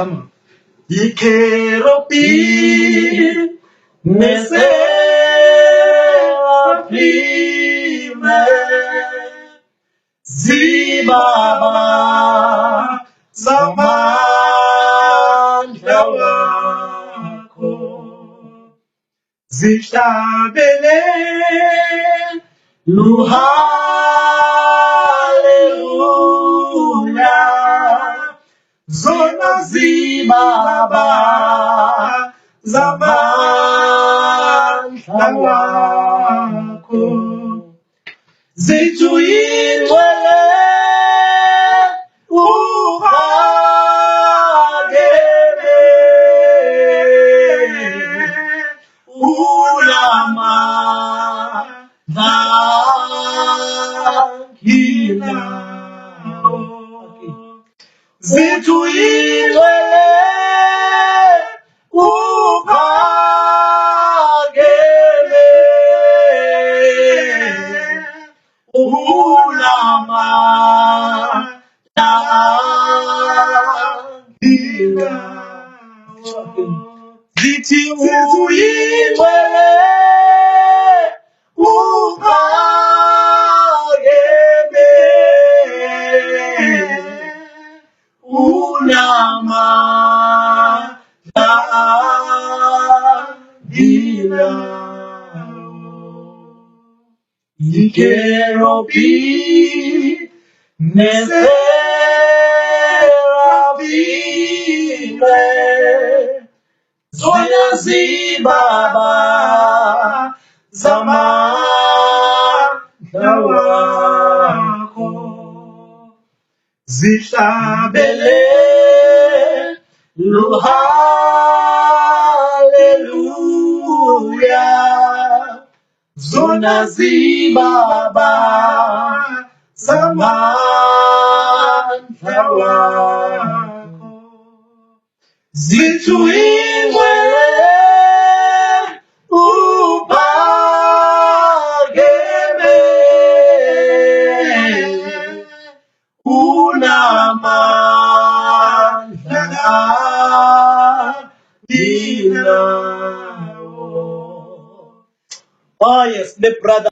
Come on. Ikerobi neserafime zibaba zamandla wakho zihlabele haleluya zona zibaba zamandla wakho zituyingcwele uphakeme unamandla kinawo zituyingcwele uphakeme unamandla kinawo zithi uyingcwele uphakeme unamandla kinawo ikerobi neserafime zona zibaba zamandla wakho zihlabele haleluya zona zibaba zamandla wakho zituyingcwele uphakeme unamandla kinawo. Oh yes, the brother.